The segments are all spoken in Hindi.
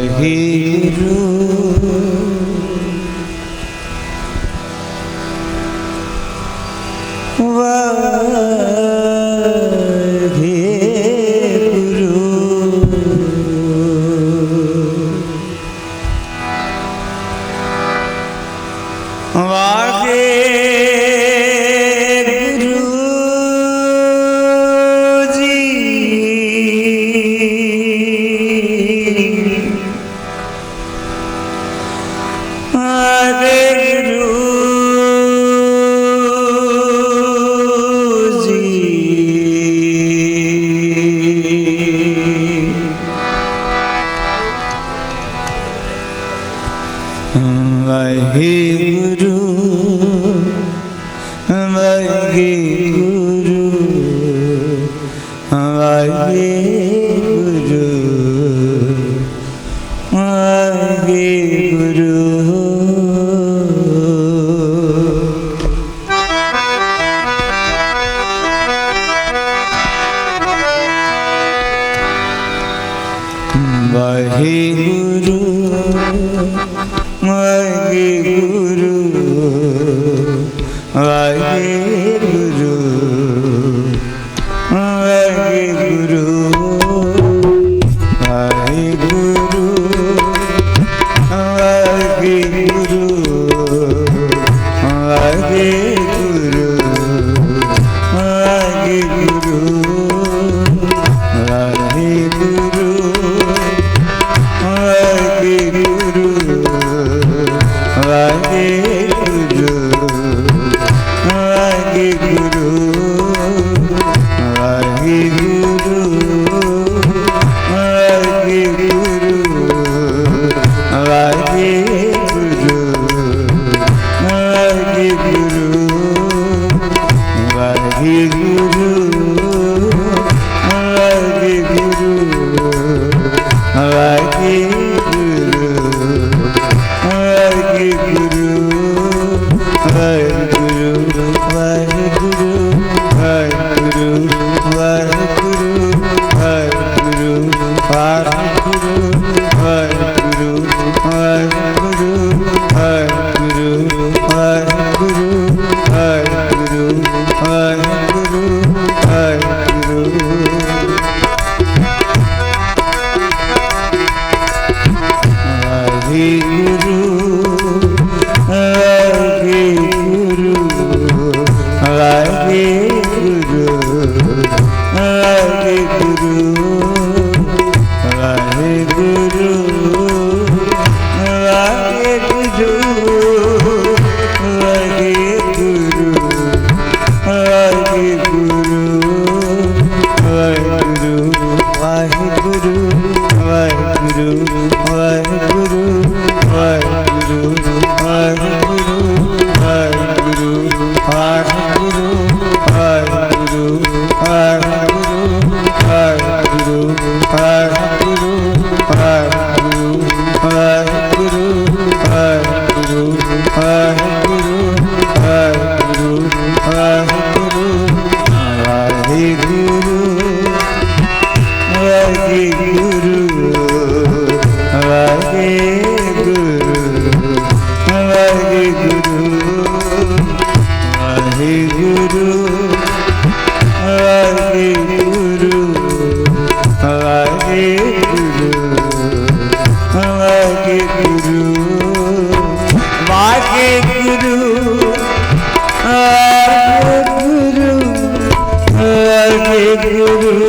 वाहिगुरु वाहिगुरु वाहिगुरु वाहिगुरु वाहिगुरु वाहिगुरु वाहिगुरु वाहिगुरु वाहिगुरु वाहिगुरु वाहिगुरु वाहिगुरु वाहिगुरु वाहिगुरु Guru,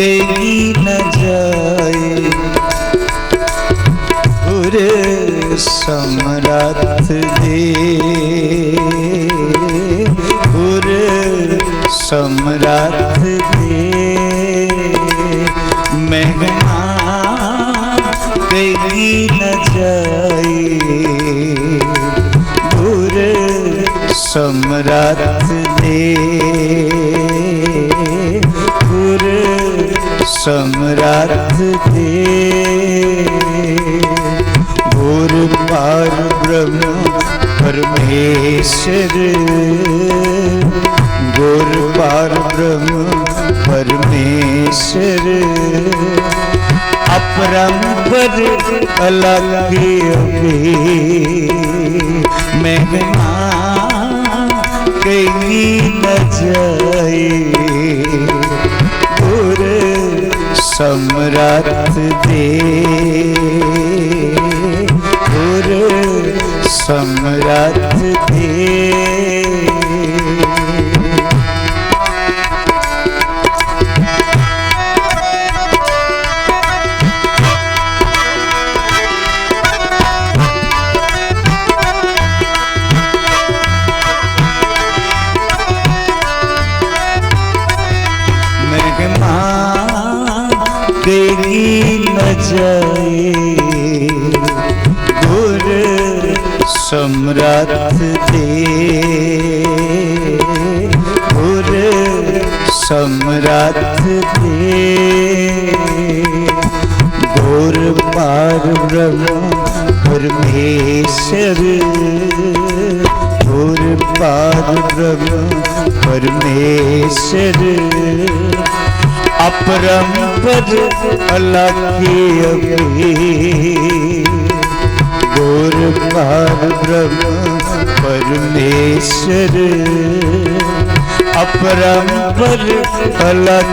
गई न जाए पूरे समराथ दे पूरे समराथ दे महिमा गई न जाए पूरे समराथ दे पूरे समराथ दे भूर पार ब्रह्म परमेश्वर गुर पार ब्रह्म परमेश्वर अपरंपर अलग महिमा कहीं न जाए पूरे समराथ दे पूरे समराथ दे गई न जाए गुर सम्राट दे गुर सम्राट दे गुर पार ब्रह्म परमेश्वर गुर पार ब्रह्म परमेश्वर अपरंपर अलग गुर पार ब्रह्म परमेश्वर अपरंपर अलग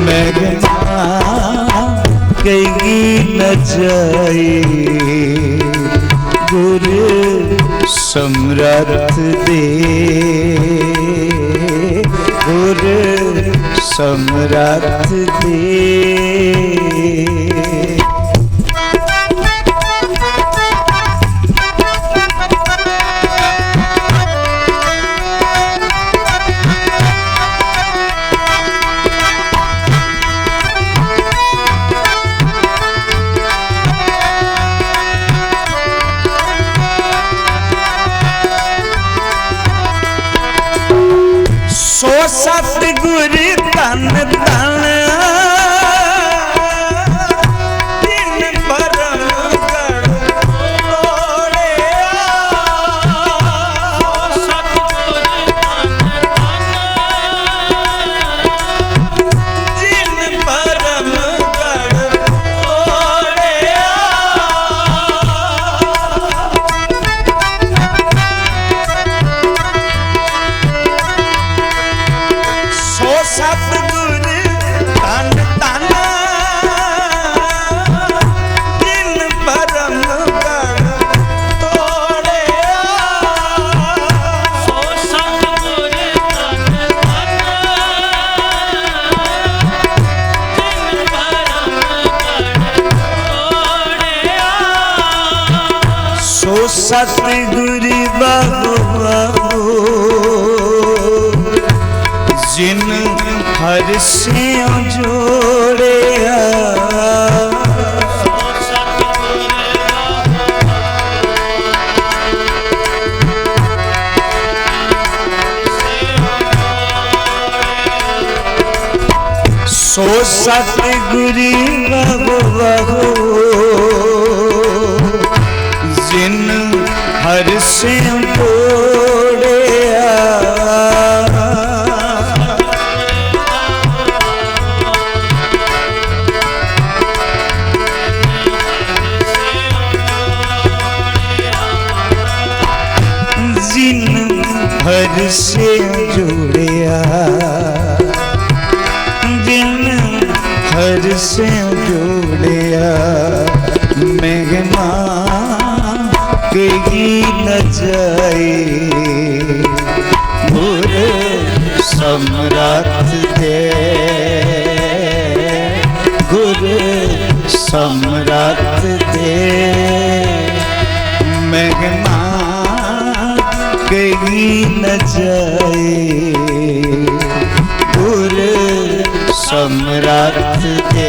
महिमा कहीं न जाए गुर सम्राट दे गुर सम्राट दे सो सतगुर तन तन दिन परम गढ़ तोड़िया सतगुर दिन परम गढ़ तोड़िया सतगुर तन तन दिन परम गढ़ तोड़िया सो सतगुर तन तन दिन परम गढ़ तोड़िया सो सतगुर बाबू जिन हर से जोड़िया सो सतगुरी बाबू जिन हर से जोड़िया हर से जोड़िया दिन हर से जोड़िया महिमा कहीं न जाए गुर समरथ दे गुरु समरथ दे महिमा कही न जाए गुरु समरथ दे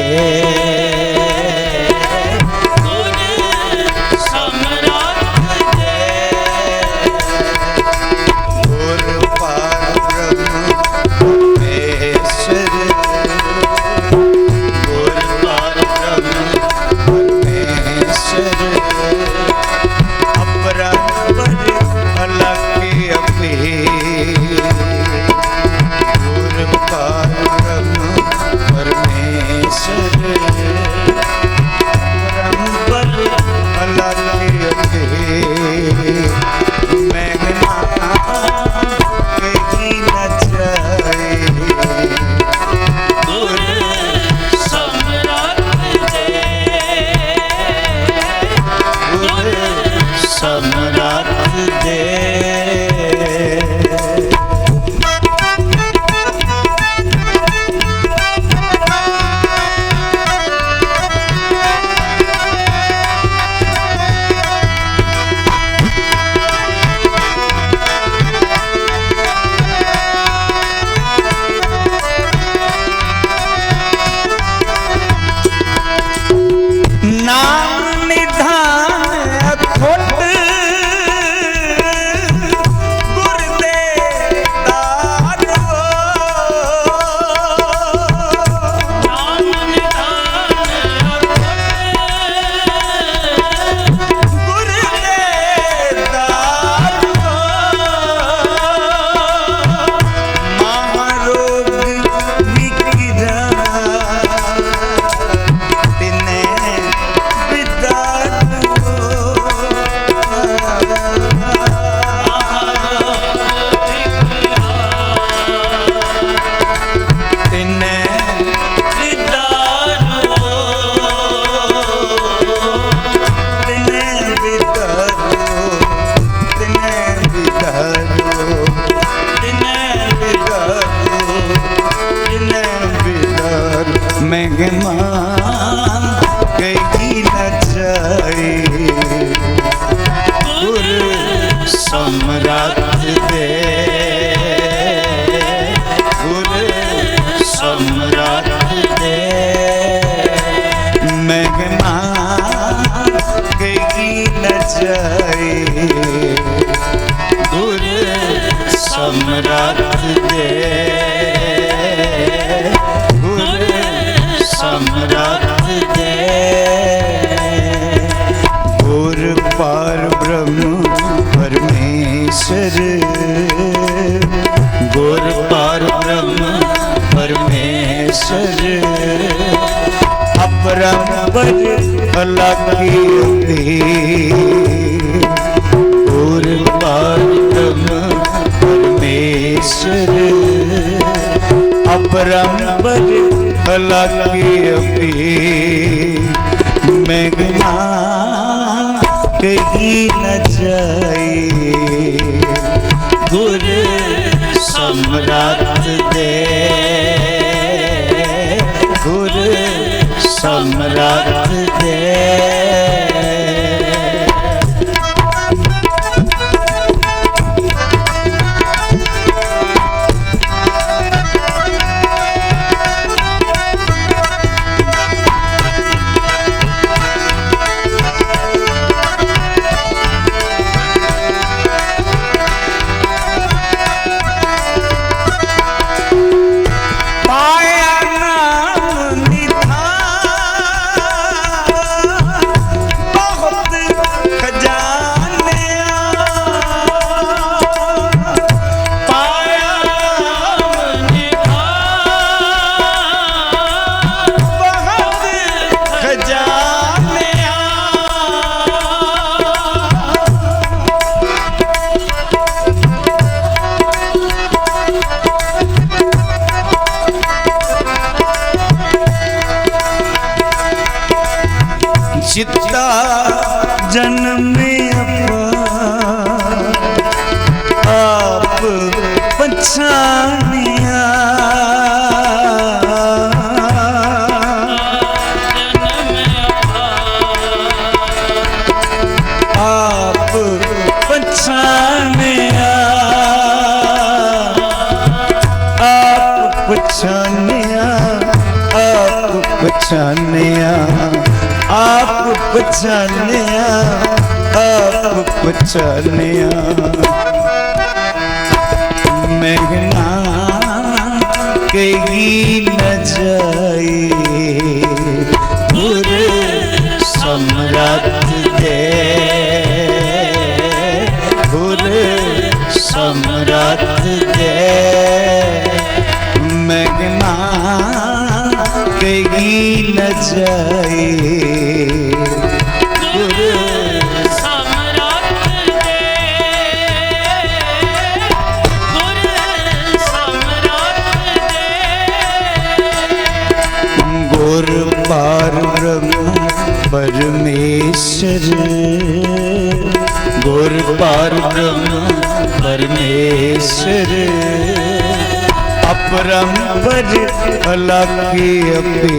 चित्ता जन्म आप पछानिया पहचानिया आप पहचानिया महना कहीं न जाए पूरे सम्राट दे पूरे सम्राट दे महना कहीं न जाए पूरे गुर पार ब्रह्म परमेश्वर गुर पार ब्रह्म परमेश्वर अपरंपर अलखी अपे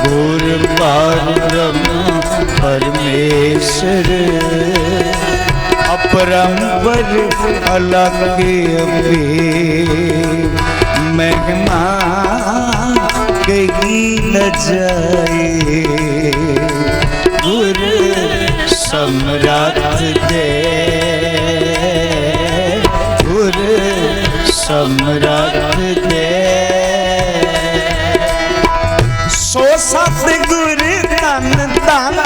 गुर पार ब्रह्म परमेश्वर अपरंपर अलखी अपे महिमा कहीं न जाए गुरु सम्राट दे गुरु सम्राट दे सो सतगुरु तन तन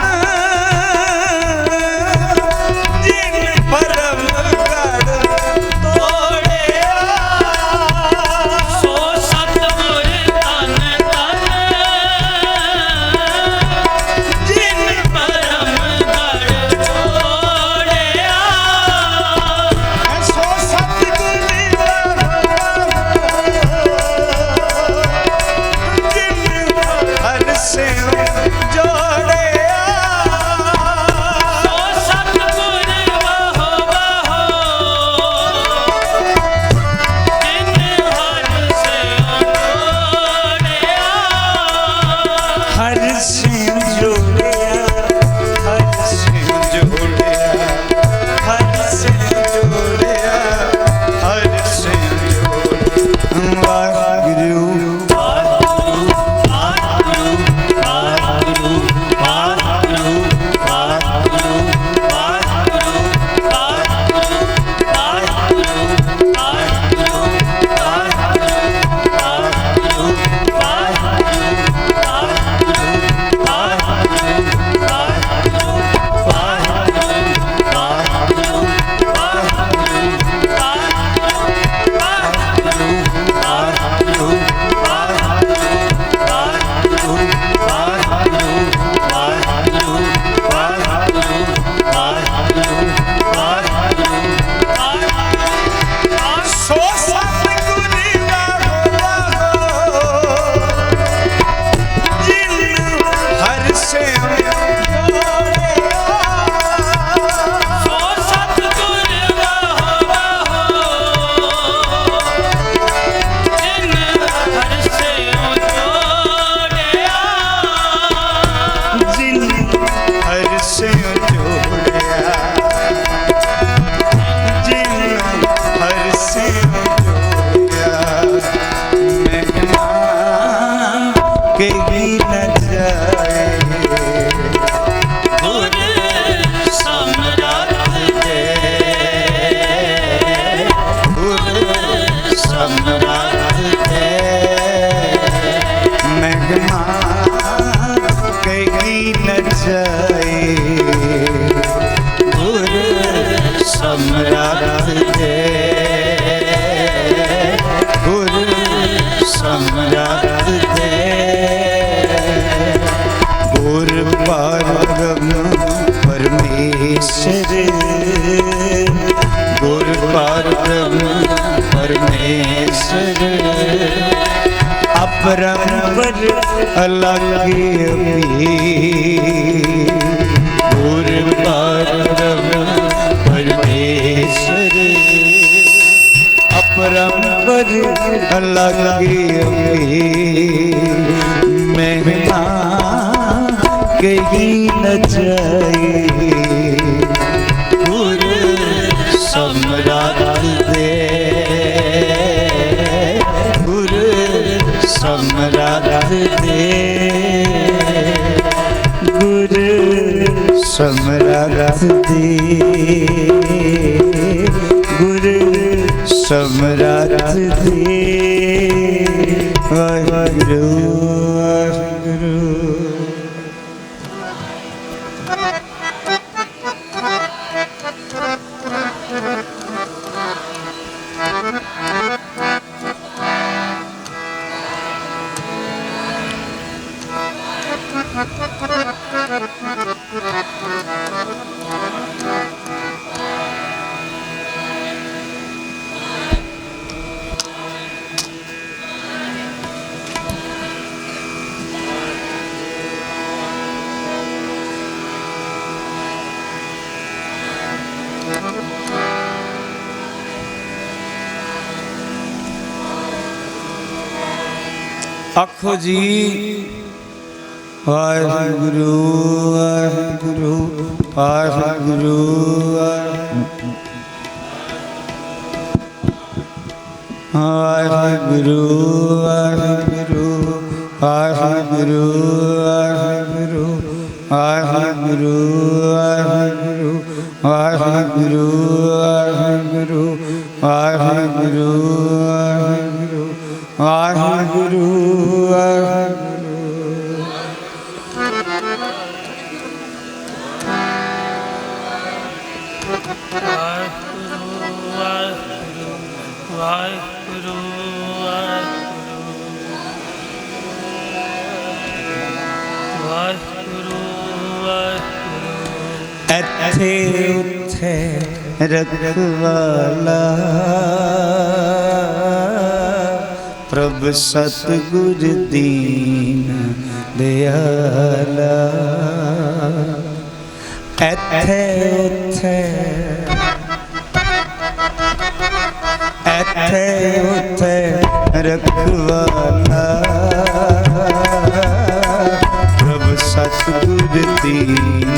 जिन परम गढ़ अपरंपर अलखी गुर पार परमेश्वर अपरंपर अलखी महिमा कहीं न जाए गुरु सम्राट दे सम्राट दे गुरु समरथ दे, गुरु समरथ दे। वाहिगुरु वाहिगुरु। आखो जी वाहिगुरु वाहिगुरु वाहिगुरु वाहिगुरु वाहिगुरु वाहिगुरु वाहिगुरु वाहिगुरु वाहिगुरु वाहिगुरु वाहिगुरु वाहिगुरु वाहिगुरु वाहिगुरु वाहिगुरु। वाहिगुरु वाहिगुरु वाहिगुरु। एथे उथे रखवाला प्रभु सतगुर दीन दयाला। एथे उथे एथे उथे रखवाला प्रभु सतगुर दीन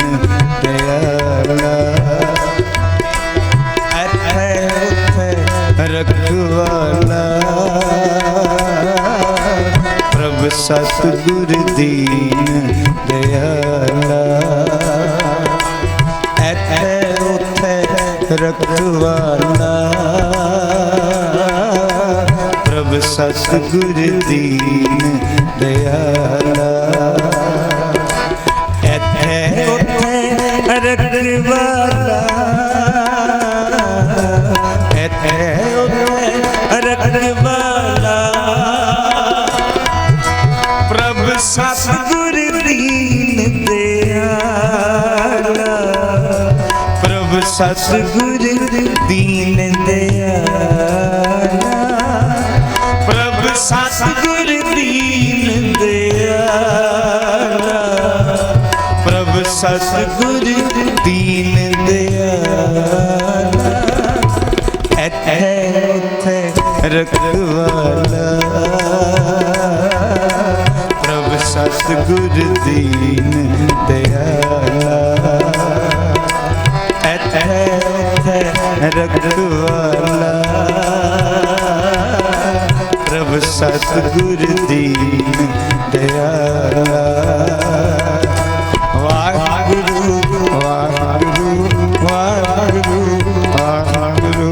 दयाला। एथे उथे रखवाला प्रभु सतगुर दीन दयाला। एथे उथे रखवाला प्रभु सतगुर दीन दयाला। एथे उथे रखवाला एथे उथे रखवाला प्रभु सतगुर दीन दयाला। प्रभु सतगुर दीन दयाला। प्रभु सतगुर दीन दयाला। प्रभु सतगुर दीन दयाला। एथे उथे रखवाला प्रभु सतगुर दीन दयाला। एथे उथे रखवाला प्रभु सतगुर दीन दयाला। वाहिगुरु वाहिगुरु वाहिगुरु वाहिगुरु।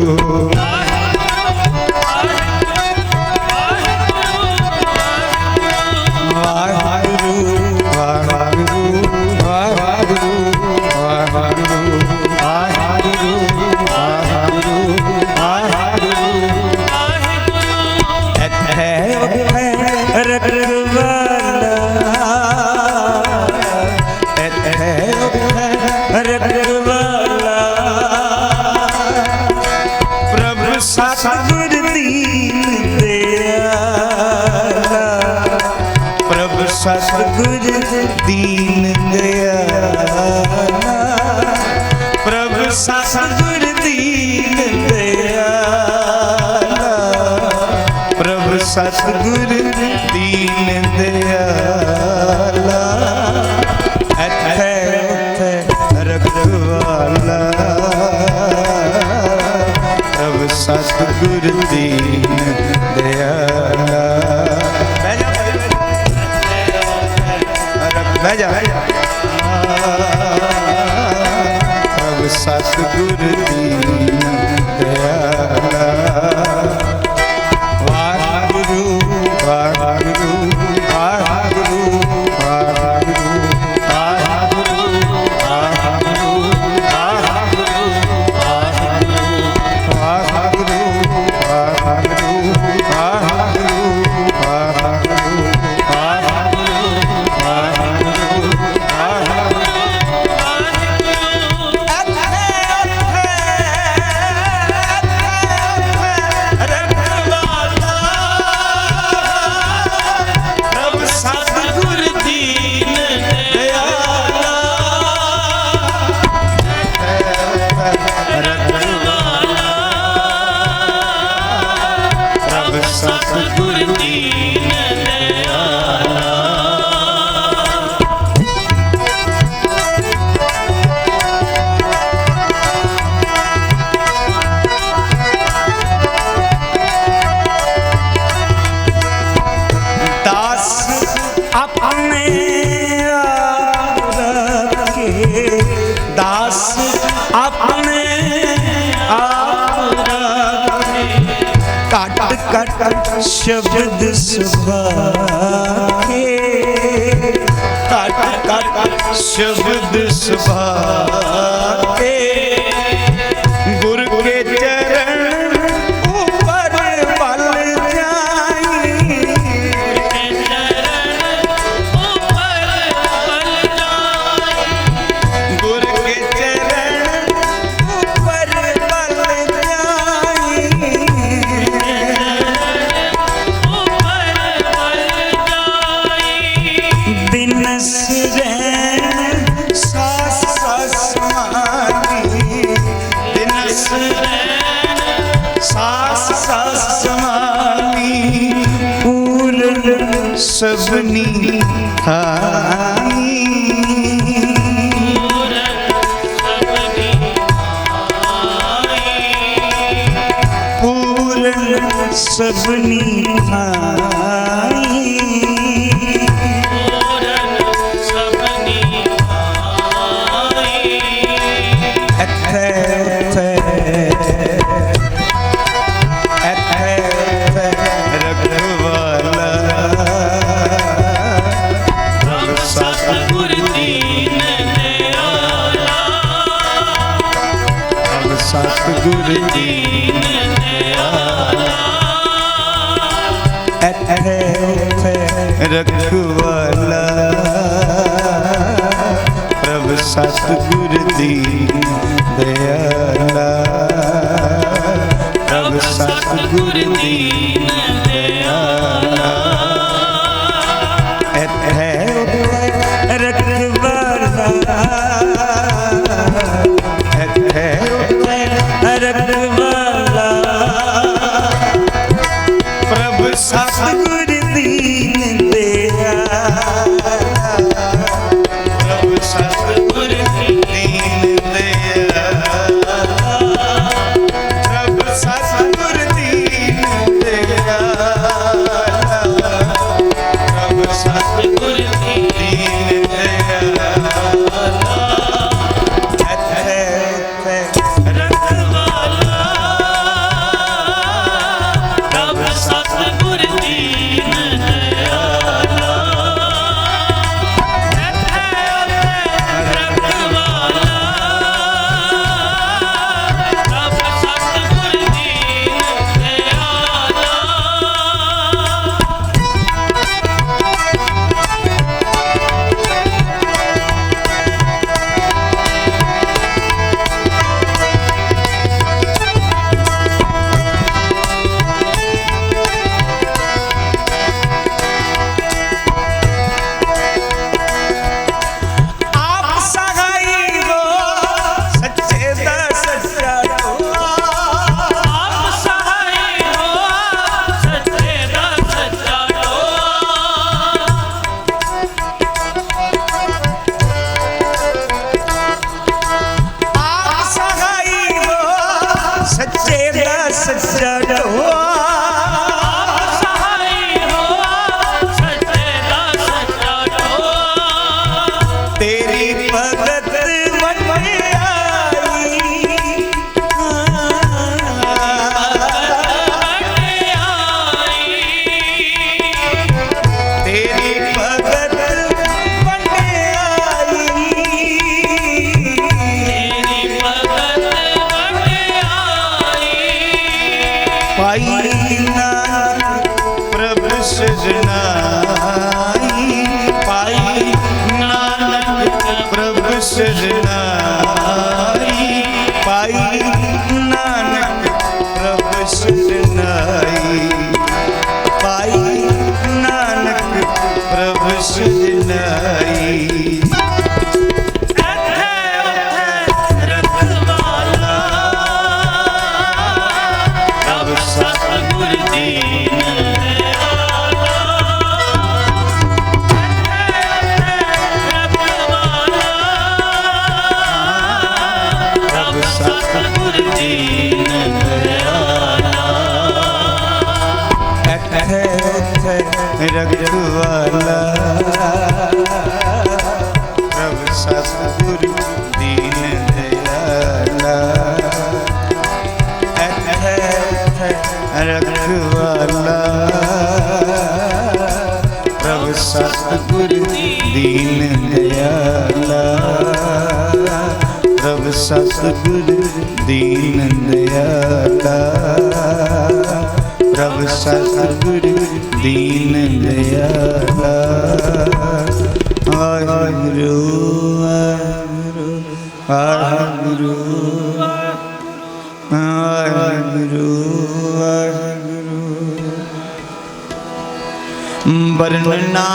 सतगुर दीन दयाला। प्रभु सतगुर दीन दयाला। प्रभु सतगुर दीन दयाला। एथे उथे रखवाला प्रभु सतगुर दीन दयाला। बैजा ਸਤਿਗੁਰ ਦੀਨ ਦਿਆਲਾ। ਵਾਹਿਗੁਰੂ ਵਾਹਿਗੁਰੂ ਵਾਹਿਗੁਰੂ ਵਾਹਿਗੁਰੂ ਵਾਹਿਗੁਰੂ ਵਾਹਿਗੁਰੂ ਵਾਹਿਗੁਰੂ ਵਾਹਿਗੁਰੂ ਵਾਹਿਗੁਰੂ ਸਤਿਗੁਰ ਦੀਨ ਦਿਆਲਾ। दास अपने आप रखे, दास अपने आप रखे, काट काट शब्द सुभाके, काट काट शब्द सुभाके, गुर के चरण ऊपर पल जाई, गुर के चरण ऊपर पल जाई, दिनस रैन सास सास समानी, दिनस रैन सास सास समानी, पूरन सबनी थाई, पूरन सबनी थाई, ਸਤਿਗੁਰ ਦੀਨ ਦਿਆਲਾ। ਸਤਿਗੁਰ ਦੀਨ ਦਿਆਲਾ। ਐਥੇ ਰਖਵਾਲਾ, ਪ੍ਰਭ ਸਤਿਗੁਰ ਦੀਨ ਦਿਆਲਾ, ਪ੍ਰਭ ਸਤਿਗੁਰ ਦੀਨ ਦਿਆਲਾ। ਐਥੇ ਰਖਵਾਲਾ, ਐਥੇ ਰਖਵਾਲਾ, ਪ੍ਰਭ ਸਤਿਗੁਰ ਦੀਨ ਦਿਆਲਾ, ਪ੍ਰਭ ਸਤਿਗੁਰ ਦੀਨ ਦਿਆਲਾ, ਪ੍ਰਭ ਸਤਿਗੁਰ ਦੀਨ ਦਿਆਲਾ, ਪ੍ਰਭ ਸਤਿਗੁਰ ਦੀਨ ਦਿਆਲਾ। ਐਥੇ ਰਖਵਾਲਾ, ਪ੍ਰਭ ਸਤਿਗੁਰ ਦੀਨ ਦਿਆਲਾ। ਰਖਵਾਲਾ, ਪ੍ਰਭ ਸਤਿਗੁਰ ਦੀਨ ਦਿਆਲਾ। आप सहाई हो सच्चे दा सच्चा टोआ, ਆਪ ਸਹਾਈ ਹੋ ਸੱਚੇ ਦਾ ਸੱਚਾ ਟੋਆ। आप सहाई हो सच्चे दा सच्चा टोआ, ਸਹਾਈ ਹੋ ਸੱਚੇ ਦਾ ਸੱਚਾ ਟੋਆ। तेरी भगत वंडियाई, शरनाई पाई नानक प्रभु शरनाई पाई नानक प्रभु शरनाई रघुवाला प्रभु सतगुरु दीन दयाला रघुवाला प्रभु सतगुरु दीन दयाला प्रभु सतगुरु दीन दयाला प्रभु सतगुरु दीन दयाला वाहिगुरु वाहिगुरु वाहिगुरु वाहिगुरु वर्णना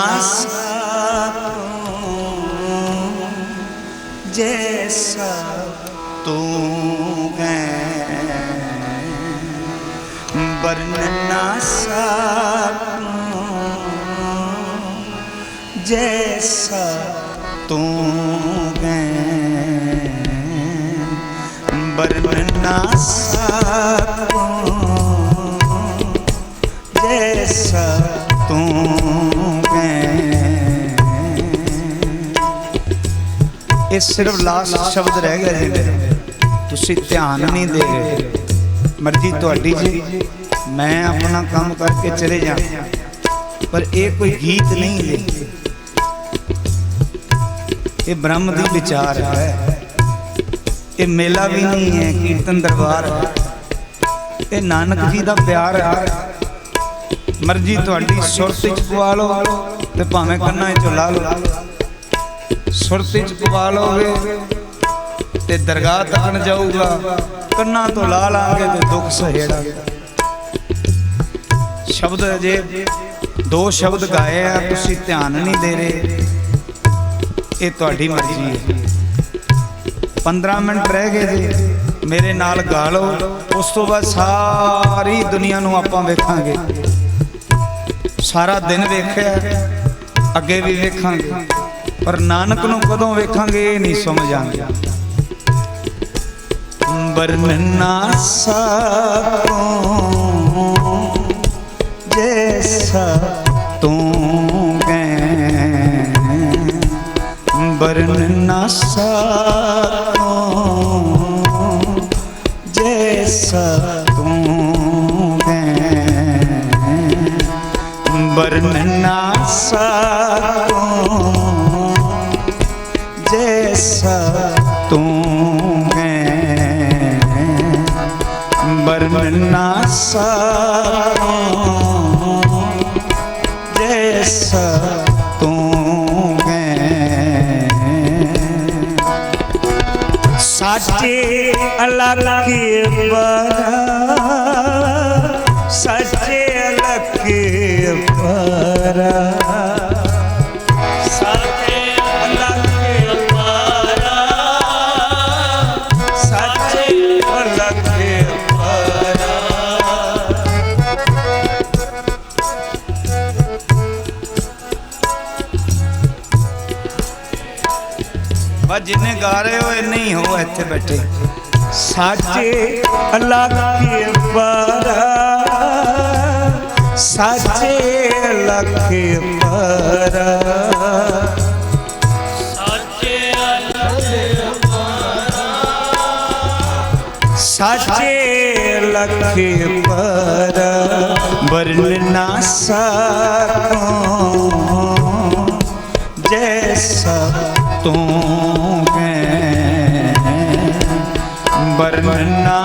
जैसा तू है वर्णना जैसा तू है वर्णना जैसा तू है। ये सिर्फ लास्ट शब्द रह गया जी मेरा, तुसी ध्यान नहीं दे रहे। मर्जी तुहाडी जी, मैं अपना काम करके चले जा, पर ये कोई गीत नहीं है, ये ब्रह्म दी विचार है। ये मेला भी नहीं है, कीर्तन दरबार है, ये नानक जी का प्यार है। मर्जी तुहाडी सुरत च पवा लो ते भावें कन्नां चों ला लो, सुरत च पवा लोगे ते दरगाह तकन जाऊगा, कन्नां तो ला लांगे तो दुख सहेड़ा। शब्द अजे 2 शब्द गाए हैं, तुसी ध्यान नहीं दे रहे, ये तुहाडी मर्जी है। 15 मिनट रह गए जी, मेरे नाल गा लो, उस तो बाद सारी दुनिया नूं आपां वेखांगे, सारा दिन वेखिआ, अगे भी वेखांगे, पर नानक नूं कदों वेखांगे ये नहीं समझ आंदा। वर्णना जैसा तू है वर्णना जैसा तू है वर्णना जैसा तू है वर्णना जैसा तू है। साचे अलग बरा, साचे अलग बरा, साचे अलग बरा, साचे अलग बरा। बस जिन्हें गा रहे हो इन्ने ही हो इत्थे बैठे। साचे अलग बरा, साचे अलग बरा, साचे अलग बरा, साचे अलग बरा। वर्णना जैसा तू है वर्णना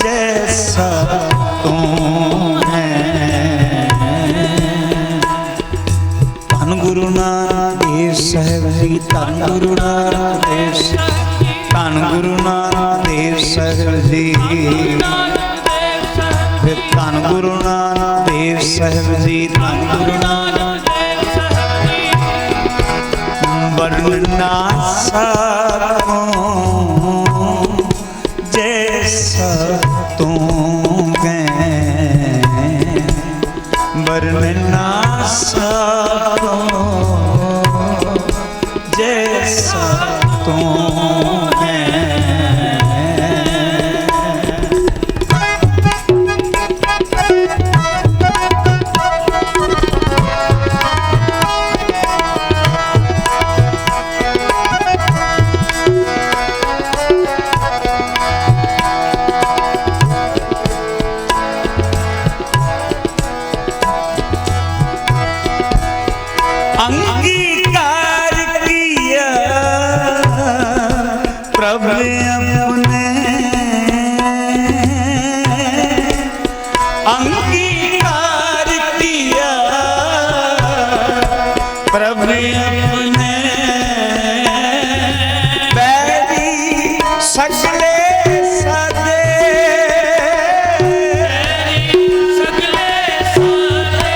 जैसा तू है। धन गुरु नानक ਦੇਵ ਸਾਹਿਬ ਜੀ, ਧੰਨ ਗੁਰੂ ਨਾਨਕ ਦੇਵ ਸਾਹਿਬ, ਧੰਨ ਗੁਰੂ ਨਾਨਕ ਦੇਵ ਸਾਹਿਬ ਜੀ, ਫਿਰ ਧੰਨ ਗੁਰੂ ਨਾਨਕ ਦੇਵ ਸਾਹਿਬ ਜੀ, ਧੰਨ ਗੁਰੂ ਨਾਨਕ ਦੇਵ ਸਾਹਿਬ ਜੀ। ਵਰਨਾ ਸਾਥੋਂ ਜੈਸਾ ਤੂੰ ਗਏ, ਵਰਨਾ ਸਾਥੋਂ जैसा तू है। अंगीकार किया प्रभु अपने, अंगीकार किया प्रभु अपने, बैरी सगले सादे, सगले सादे,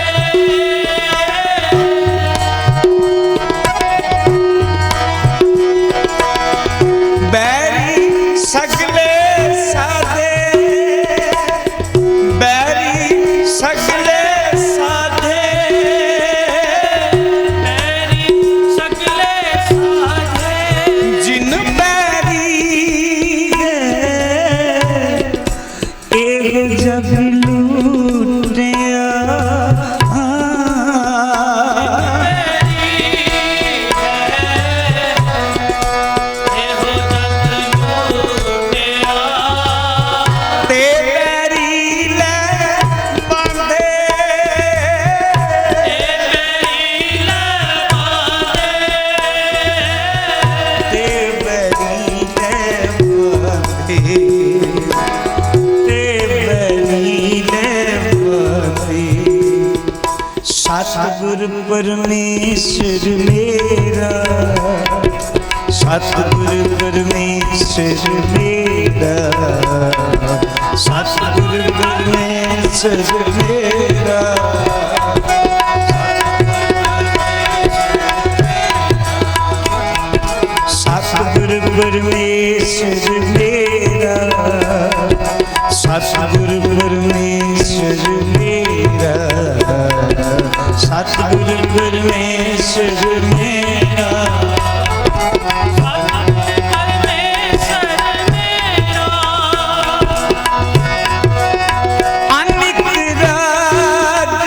बैरी सगले साधे, बैरी सगले साधे, जिन बैरी एक जग लूटिया, सतगुरु परमेश्वर मेरा, सतगुरु परमेश्वर मेरा, सतगुरु परमेश्वर मेरा, सतगुरु परमेश्वर मेरा, सतगुरु परमेश्वर मेरा, सतगुरु परमेश्वर मेरा, परमेश्वर मेरा, अनिक रात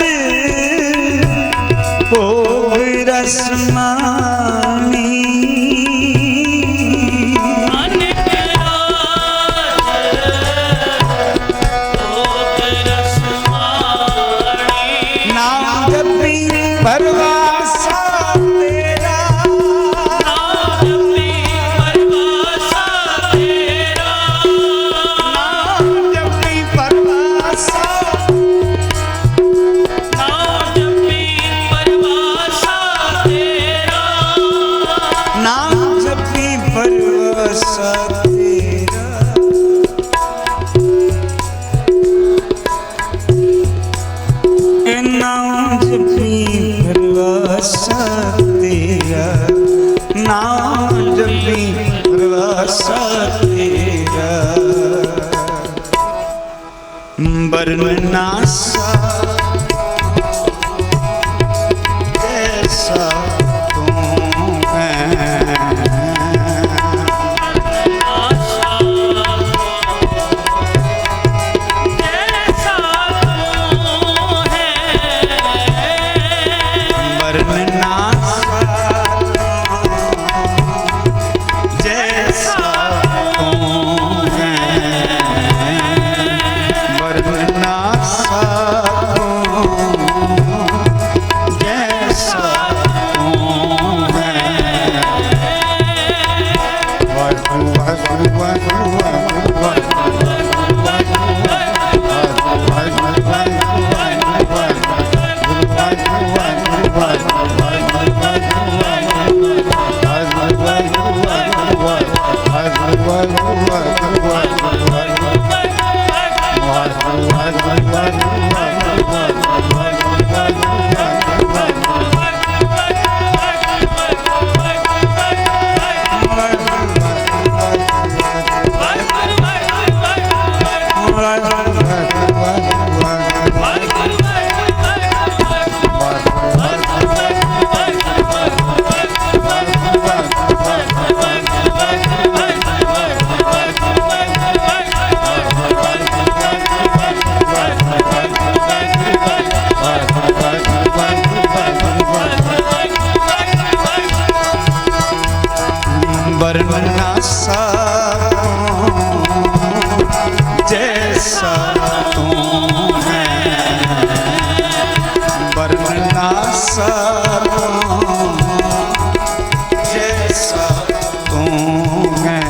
भोग रसमानी, अनिक रात भोग रसमानी, नाम जपी परवासा तेरा, नाम जपी परवासा तेरा, नाम जपी परवासा, नाम जपी परवासा तेरा, नाम जपी परवासा तेरा, नाम जपी परवासा तेरा, नाम जपी परवासा तेरा, वरना सा जैसा तू है, वरना सा वरना जैसा तू है, वरना जैसा तू है।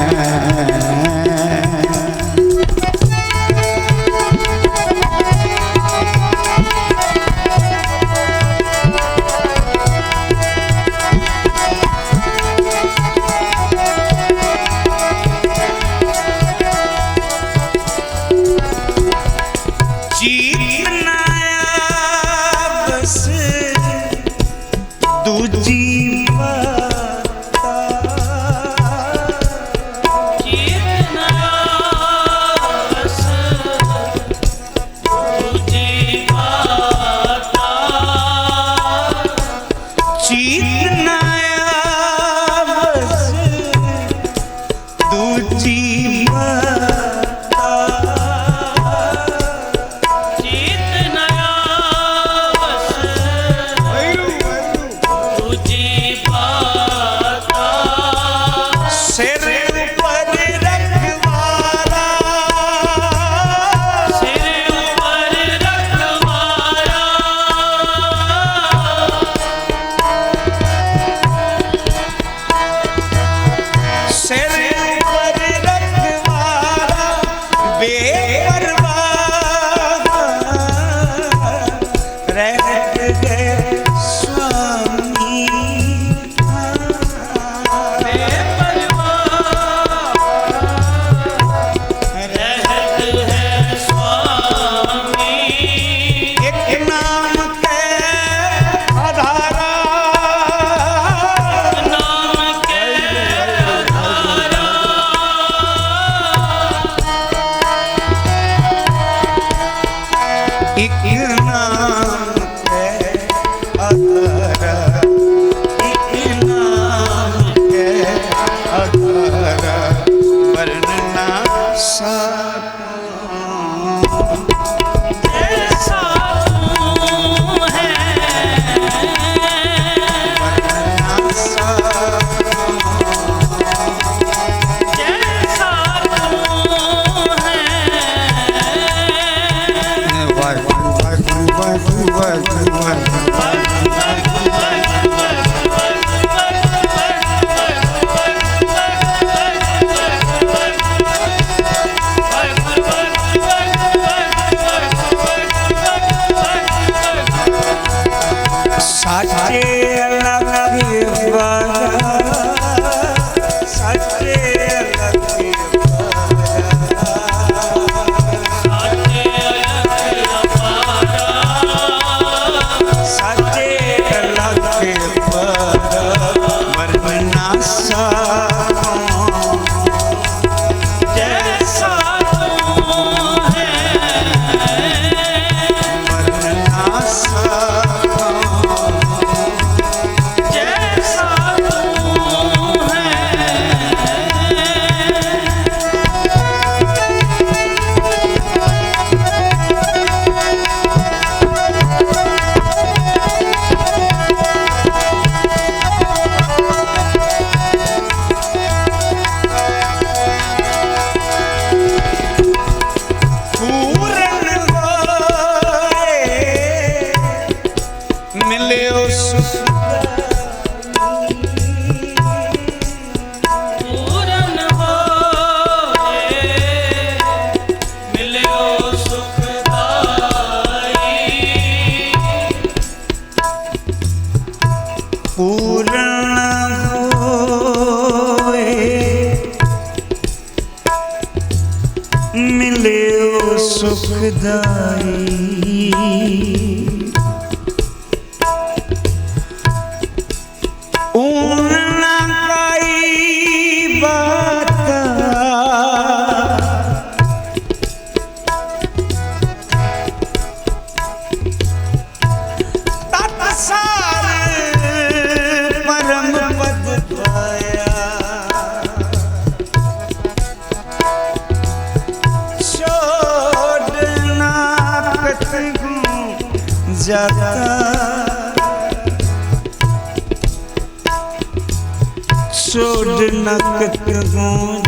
सोड नक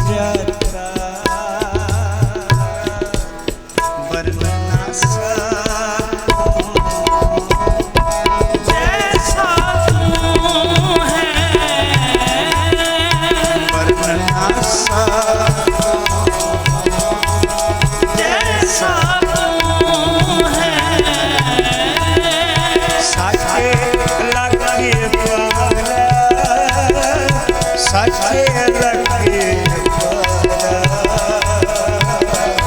जाता वरना सा जैसा तू है वरना सा जैसा तू है साचे लगे पाला साचे लगे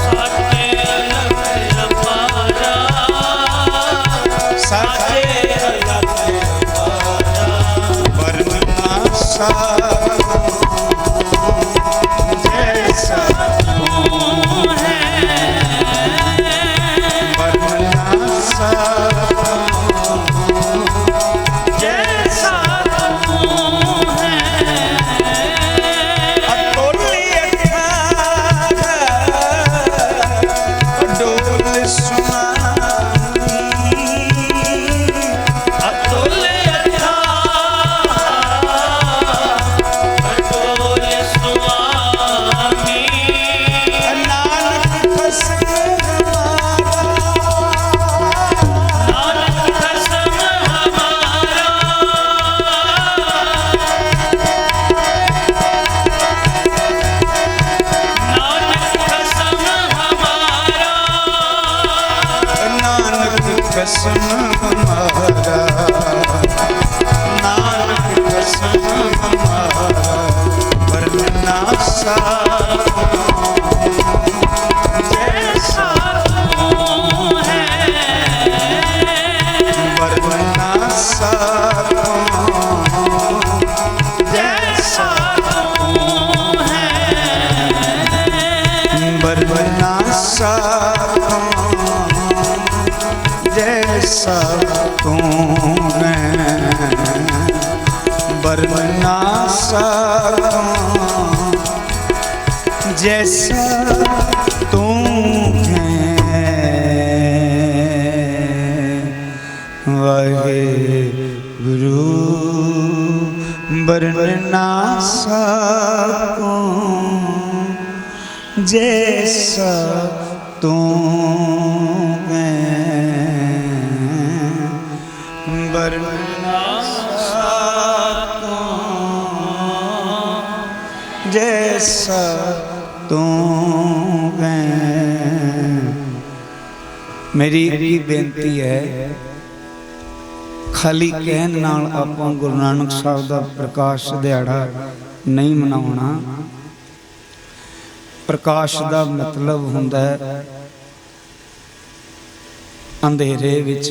साचे अलग पारा साचे वरना सा जैसा वरना सा जैसा तू है अतोली अठारा डोल सुनानी अतुल अथा अतुल स्वामी नानक कसम नानक कसम हमारा नानक कसम हमारा नानक कसम हमारा नानक कसम हमारा वरना सा जैसा तू है वरना सा जैसा तू है वरना सा जैसा तू है वरना सा जैसा तू है वाहेगुरु वरना सा जैसा तू है वरना सा जैसा तू है। मेरी एक बेनती है खाली कहन नाल आपां गुरु नानक साहब दा प्रकाश दिहाड़ा नहीं मनाउणा। प्रकाश दा मतलब हुंदा है अंधेरे विच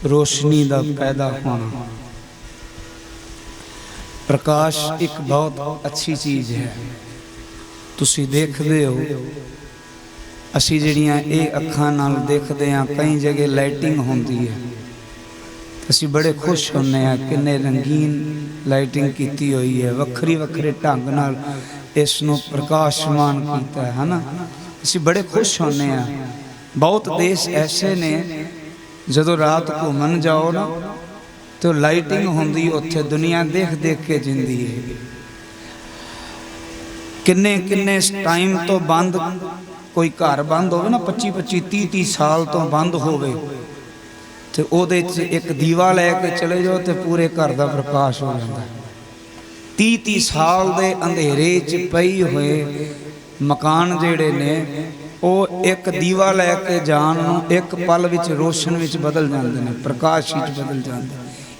रोशनी दा पैदा होना। प्रकाश एक बहुत अच्छी चीज़ है। तुसी देखदे हो असी जिहड़ियां ये अखां नाल देखदे हां कई जगह लाइटिंग होंदी है असी बड़े खुश होंदे हां किन्ने रंगीन लाइटिंग कीती हुई है वक्री वक्रे ढंग नाल इसनूं प्रकाशमान कीता है ना। असी बड़े खुश होंदे हां। बहुत देश ऐसे ने जदों रात घूमन जाओ ना तो लाइटिंग होंदी उत्थे दुनिया देख देख के जिंदी है। किन्ने किन्ने टाइम तो बंद कोई घर बंद हो ना 25-25-30 साल तो बंद होवे ते ओदे च एक दीवा लैके चले जाओ तो पूरे घर का प्रकाश हो जाता है। 30 साल दे अंधेरे च पई हुए मकान जेड़े ने वो एक दीवा लैके जान एक पल विच रोशन विच बदल जाते हैं प्रकाश विच बदल जाते।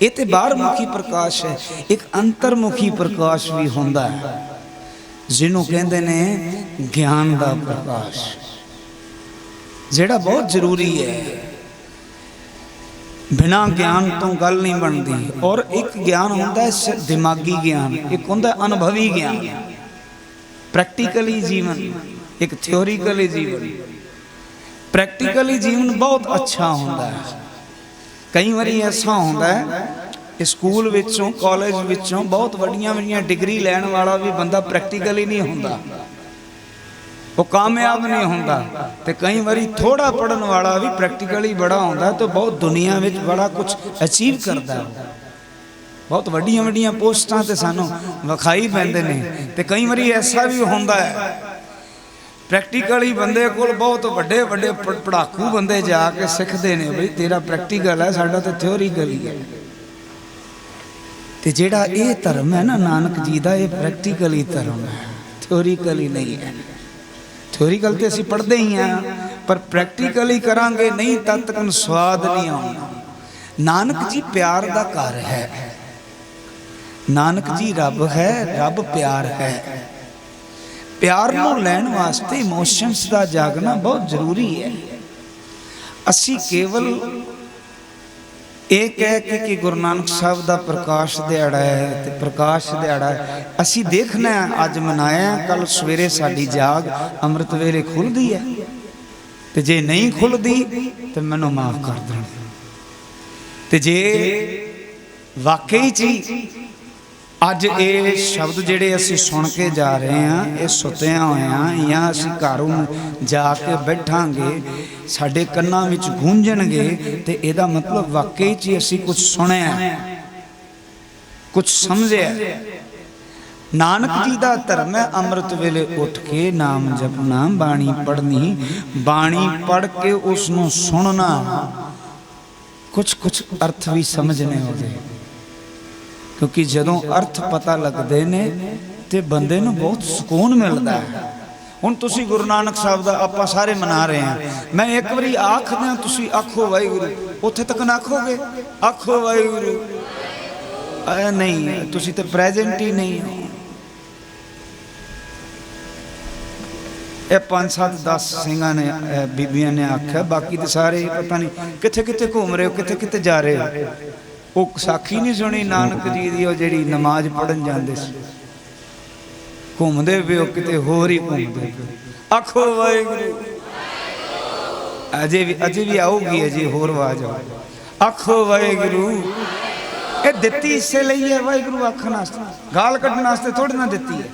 ये तो बाहरमुखी प्रकाश है। एक अंतरमुखी प्रकाश भी होंदा है जिन्हों कहते ने ज्ञान का प्रकाश जेड़ा बहुत जरूरी है। बिना ज्ञान तो गल नहीं बनती। और एक ज्ञान होंदा है दिमागी ज्ञान एक होंदा है अनुभवी ज्ञान प्रैक्टिकली जीवन एक थ्योरिकली जीवन। प्रैक्टिकली जीवन बहुत अच्छा होंदा है। कई बारी ऐसा होंदा है स्कूल विचों कॉलेज विचों बहुत वड्डियां वड्डियां डिग्री लैण वाला भी बंदा प्रैक्टिकली नहीं होंदा वो कामयाब नहीं होंदा। ते कई बारी थोड़ा पढ़न वाला भी प्रैक्टिकली बड़ा होंदा तो बहुत दुनिया में बड़ा कुछ अचीव करता है। बहुत वड्डियां वड्डियां पोस्टां ते सानू विखाई पैंदे ने ते कई वारी ऐसा भी हुंदा है प्रैक्टिकली बंदे कोल बहुत वड्डे वड्डे पढ़ाकू बंदे जाके सिखते ने बई तेरा प्रैक्टिकल है साडा तो थ्योरीकल ही है ते जेड़ा ये धर्म है ना नानक जी दा ये प्रैक्टिकली धर्म है थ्योरीकली नहीं है थ्योरीकल तो असीं पढ़ते ही हैं पर प्रैक्टिकली करांगे नहीं तद तक स्वाद नहीं आउंदा नानक जी प्यार दा घर है नानक जी रब है रब प्यार है प्यार नूं लैण वास्ते इमोशनस का जागना बहुत जरूरी है असी केवल ये कह के कि गुरु नानक साहब का प्रकाश दिहाड़ा है ते प्रकाश दिहाड़ा है असी देखना है अज मनाया कल सवेरे साडी जाग अमृत वेले खुलदी है ते जे नहीं खुलदी तो मैनूं माफ कर देना ते जे वाकई ची अज ये शब्द जेडे असी सुन के जा रहे हैं ये सुत्या हुए या असी घरों जाके बैठांगे साडे कन्नां विच गूंजणगे ते इहदा मतलब वाकई च असी कुछ सुनिया कुछ समझिया नानक जी का धर्म है अमृत वेले उठ के नाम जपना बाणी पढ़नी बाणी पढ़ के उसनूं सुनना कुछ कुछ अर्थ भी समझने होते क्योंकि जदों अर्थ पता लगते ने तो बंदे नूं बहुत सुकून मिलता है हुण तुसी गुरु नानक साहब दा आपां सारे मना रहे हैं मैं एक बारी आख दियां तुसी आखो वाहिगुरू उत्थे तक ना आखोगे आखो वाहिगुरू नहीं तुसी तो प्रेजेंट ही नहीं हो ये 5-7-10 सिंघां ने बीबियां ने आख्या बाकी तो सारे पता नहीं कित्थे कित्थे घूम रहे हो कित्थे कित्थे जा रहे हो वो साखी नहीं सुनी नानक जी दी जिहड़ी नमाज पढ़न जांदे सी घूमदे पिओ किते होर ही घूमदे आखो वाहिगुरू अजे भी आऊगी अजे होर आवाज आखो वाहिगुरू ये दित्ती इसे लई है वाहिगुरू आखण वास्ते गाल कड्ढण वास्ते थोड़ी ना दित्ती है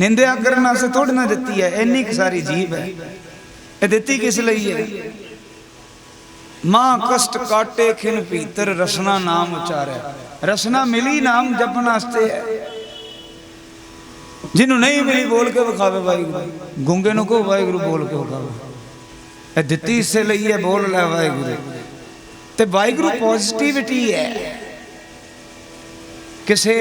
निंदिया करने वास्ते थोड़ी ना दित्ती है इन्नी सारी जीव है ये दित्ती किस लई है मां कष्ट काटे खिन भीतर रसना नाम उचारे रसना मिली नाम जपन वास्ते है जिन्हों नहीं मिली बोल के विखावे वाहिगुरू गूंगे नूं कहो वाहिगुरू बोल के विखावे दित्ती इसे लई है बोल लै वाहिगुरू ते वाहिगुरू पॉजिटिविटी है किसे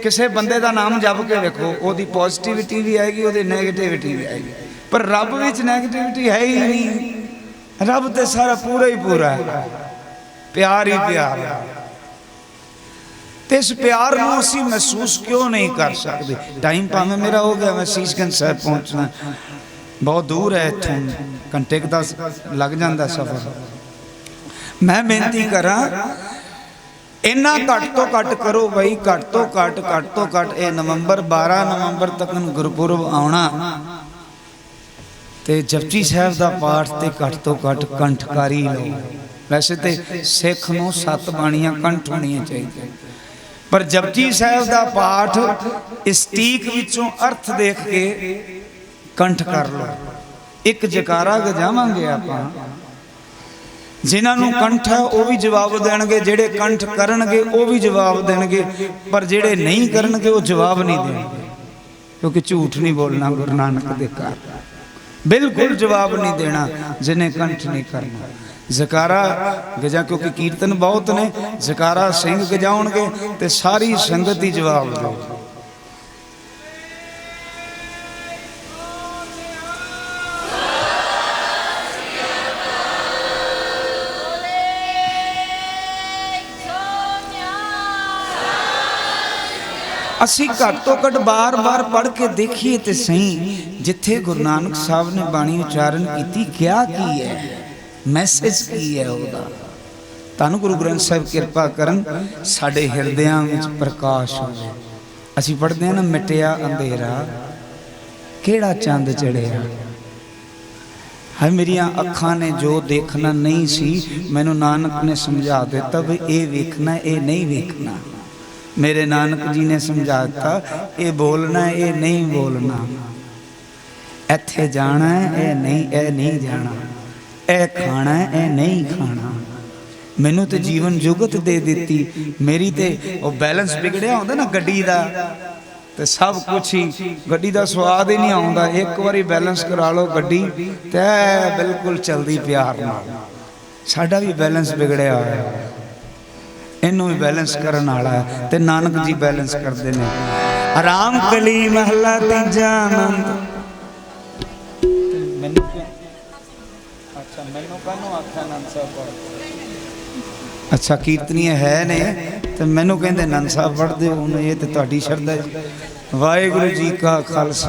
किसे बंदे का नाम जप के देखो ओदी पॉजिटिविटी भी आएगी ओदी नैगेटिविटी भी आएगी पर रब विच नैगेटिविटी है ही नहीं रब तो सारा पूरा ही पूरा है प्यार ही प्यार है तो इस प्यार को असी महसूस क्यों नहीं कर सकते टाइम भावें मेरा हो गया मैं शीशगंज साहब पहुंचना बहुत दूर है इत्थों घंटे का लग जाता सफर मैं बेनती करा इन्ना घट तो घट करो भाई घट तो घट ये नवंबर 12 नवंबर तक गुरपुरब आना ते जपजी साहब का पाठ तो घट तो घट कंठ कर ही लो वैसे तो सिख नूं 7 बाणियां कंठ होनियां चाहिए पर जपजी साहब का पाठ स्टीक विचों अर्थ देख के कंठ कर लो एक जकारा गजावांगे आपां जिन्होंने कंठ है वह भी जवाब देंगे जेड़े कंठ करनगे वह भी जवाब देंगे पर जेड़े नहीं करनगे वो जवाब नहीं देंगे क्योंकि झूठ नहीं बोलना गुरु नानक दे घर बिल्कुल जवाब नहीं देना जिन्हें कंठ नहीं करना जकारा गजा क्योंकि कीर्तन बहुत ने जकारा सिंह गजाउणगे ते सारी संगत ही जवाब दे असी घट तो घट बार बार पढ़ के देखिए तो सही जिथे गुरु नानक साहब ने बाणी उच्चारण की क्या की है मैसेज की है वह तानू गुरु ग्रंथ साहिब कृपा करन साडे हिरदियां विच प्रकाश होवे असी पढ़ते हैं ना मिटिया अंधेरा केड़ा चंद चढ़िया है मेरिया अखां ने जो देखना नहीं सी मैनू नानक ने समझा दिता भी ये वेखना ये नहीं वेखना मेरे नानक जी ने समझाता ये बोलना ये नहीं बोलना इत्थे जाना है ये नहीं जाना ए खाना है ये नहीं खाना ਮੈਨੂੰ ਤੇ ਜੀਵਨ ਜੁਗਤ ਦੇ ਦਿੱਤੀ। ਮੇਰੀ ਤੇ ਉਹ ਬੈਲੈਂਸ ਵਿਗੜਿਆ ਹੁੰਦਾ ਨਾ ਗੱਡੀ ਦਾ, ਤੇ ਸਭ ਕੁਛ ਹੀ ਗੱਡੀ ਦਾ ਸਵਾਦ ਹੀ ਨਹੀਂ ਆਉਂਦਾ। ਇੱਕ ਵਾਰੀ ਬੈਲੈਂਸ ਕਰਾ ਲਓ ਗੱਡੀ ਤੇ ਬਿਲਕੁਲ ਚਲਦੀ ਪਿਆਰ ਨਾਲ। ਸਾਡਾ ਵੀ ਬੈਲੈਂਸ ਵਿਗੜਿਆ ਹੋਇਆ, ਇਹਨੂੰ ਵੀ ਬੈਲੈਂਸ ਕਰਨ ਵਾਲਾ ਹੈ ਤੇ ਨਾਨਕ ਜੀ ਬੈਲੈਂਸ ਕਰਦੇ ਨੇ। ਆਰਾਮ ਕਲੀ ਮਹਲਾ ਤੀਜਾ ਆਨੰਦ। ਮੈਨੂੰ ਅੱਛਾ ਮੈਨੂੰ ਕਾਹਨੂੰ ਆਖਿਆ ਆਨੰਦ ਸਾਹਿਬ ਪੜ੍ਹ। ਅੱਛਾ ਕੀਰਤਨੀਏ ਹੈ ਨੇ ਤੇ ਮੈਨੂੰ ਕਹਿੰਦੇ ਆਨੰਦ ਸਾਹਿਬ ਪੜ੍ਹਦੇ ਹੋ। ਇਹ ਤੇ ਤੁਹਾਡੀ ਸ਼ਰਧਾ ਜੀ। ਵਾਹਿਗੁਰੂ ਜੀ ਕਾ ਖਾਲਸਾ